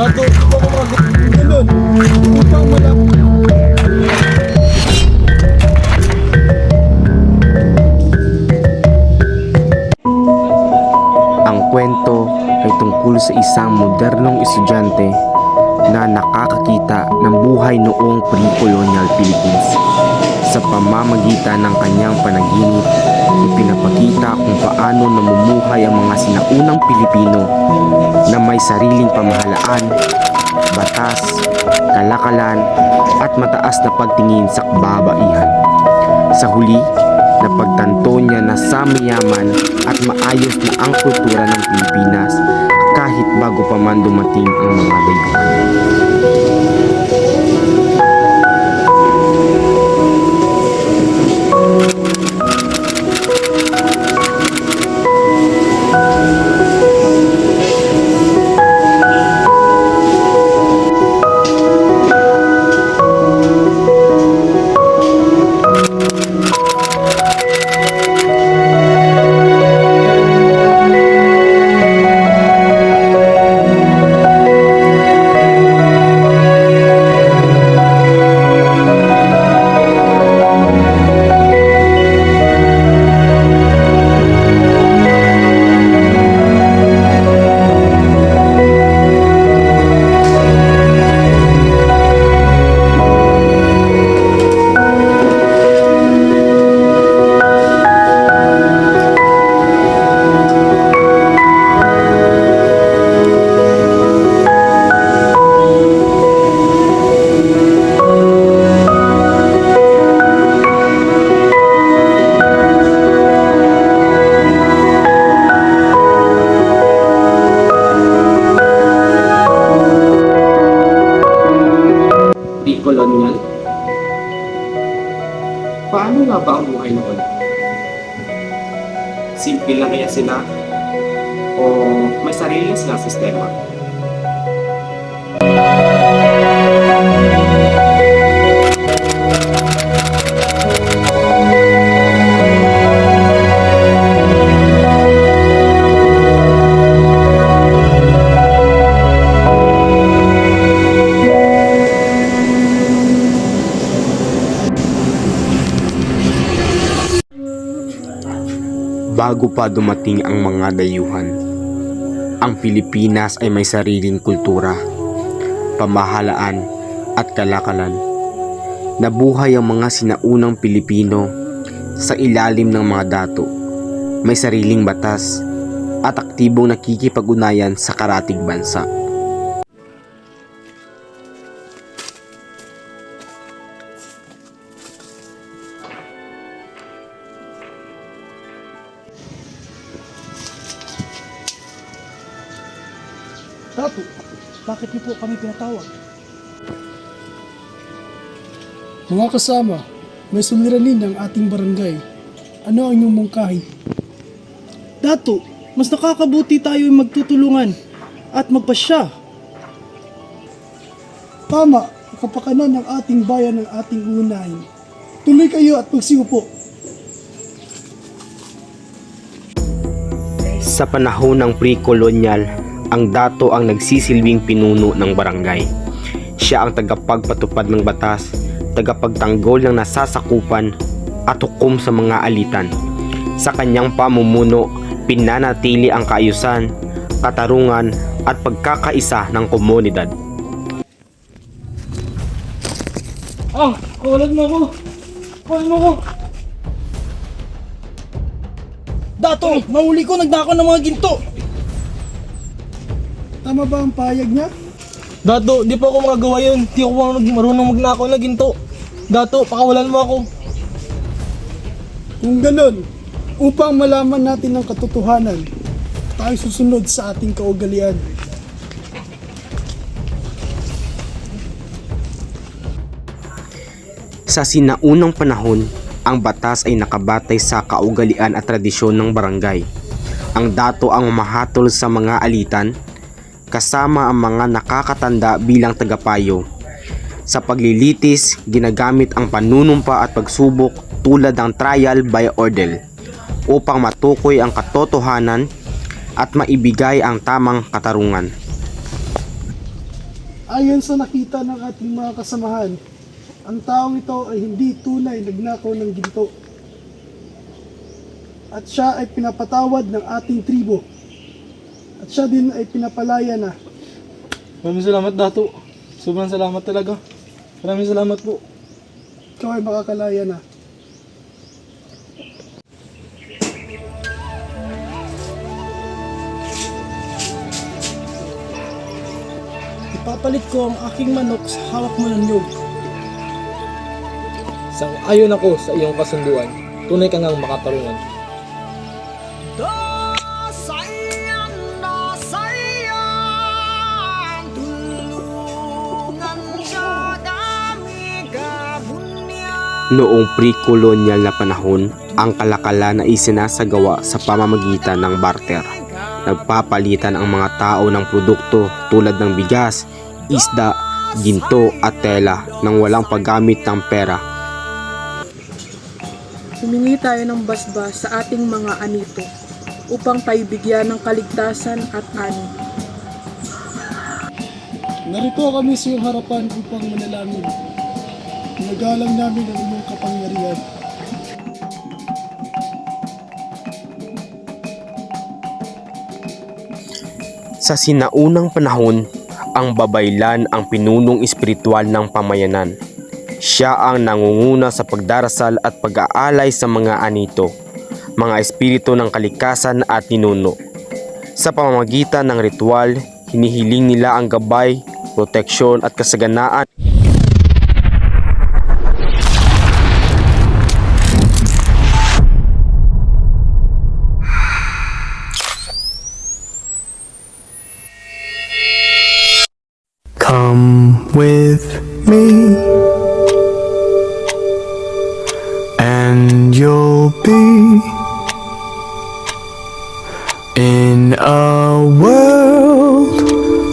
Dato, ito ko mga ganun. Upang malaman. Ang kwento ay tungkol sa isang modernong estudyante na nakakakita ng buhay noong pre-colonial Philippines. Sa pamamagitan ng kanyang panaginip, ipinapakita kung paano namumuhay ang mga sinaunang Pilipino na may sariling pamahalaan, batas, kalakalan at mataas na pagtingin sa kababaihan. Sa huli, napagtanto niya na sa mayaman at maayos na ang kultura ng Pilipinas kahit bago pa man dumating ang mga dayuhan. Pre-colonial? Paano nga ba ang buhay noon? Simple lang kaya sila? O may sarili silang sistema? Bago pa dumating ang mga dayuhan, ang Pilipinas ay may sariling kultura, pamahalaan at kalakalan. Nabuhay ang mga sinaunang Pilipino sa ilalim ng mga dato, may sariling batas at aktibong nakikipag-ugnayan sa karatig bansa. Dato, bakit niyo po kami pinatawag? Mga kasama, may suliranin ng ating barangay. Ano ang inyong mungkahi? Dato, mas nakakabuti tayo ay magtutulungan at magpasya. Tama, kapakanan ng ating bayan ng ating unahin. Tuloy kayo at magsiupo. Sa panahon ng pre-colonial, ang dato ang nagsisilbing pinuno ng barangay. Siya ang tagapagpatupad ng batas, tagapagtanggol ng nasasakupan at hukom sa mga alitan. Sa kanyang pamumuno, pinanatili ang kaayusan, katarungan at pagkakaisa ng komunidad. Kawalan mo ako! Kawalan mo ako! Dato, mahuli ko, nagdako ng mga ginto! Tama ba ang payag niya? Dato, di pa ako magagawa yun. Di ako marunong magnakaw na ginto. Dato, pakawalan mo ako. Kung ganun, upang malaman natin ang katotohanan, tayo susunod sa ating kaugalian. Sa sinaunang panahon, ang batas ay nakabatay sa kaugalian at tradisyon ng barangay. Ang dato ang mahatol sa mga alitan, kasama ang mga nakakatanda bilang tagapayo. Sa paglilitis, ginagamit ang panunumpa at pagsubok tulad ng trial by ordeal upang matukoy ang katotohanan at maibigay ang tamang katarungan. Ayon sa nakita ng ating mga kasamahan, ang taong ito ay hindi tunay nagnakaw ng ginto. At siya ay pinapatawad ng ating tribo. At siya din ay pinapalaya na. Maraming salamat, Dato. Sobrang salamat talaga. Maraming salamat po. Ikaw ay makakalaya na. Ipapalit ko ang aking manok sa hawak mo ng niyog. Sang-ayon ako sa iyong kasunduan. Tunay ka ngang makatarungan. Noong pre-colonial na panahon, ang kalakalan ay isinasagawa sa pamamagitan ng barter. Nagpapalitan ang mga tao ng produkto tulad ng bigas, isda, ginto at tela nang walang paggamit ng pera. Humingi tayo ng basbas sa ating mga anito upang paibigyan ng kaligtasan at ani. Narito kami sa iyong harapan upang manalangin. Nagalang namin ang iyong kapangyarihan. Sa sinaunang panahon, ang babaylan ang pinunong espiritual ng pamayanan. Siya ang nangunguna sa pagdarasal at pag-aalay sa mga anito, mga espiritu ng kalikasan at ninuno. Sa pamamagitan ng ritual, hinihiling nila ang gabay, proteksyon at kasaganaan. Come with me, and you'll be in a world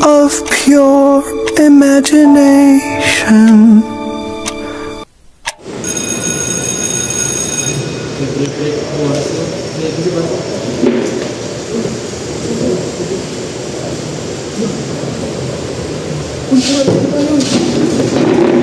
of pure imagination. Punta na tayo.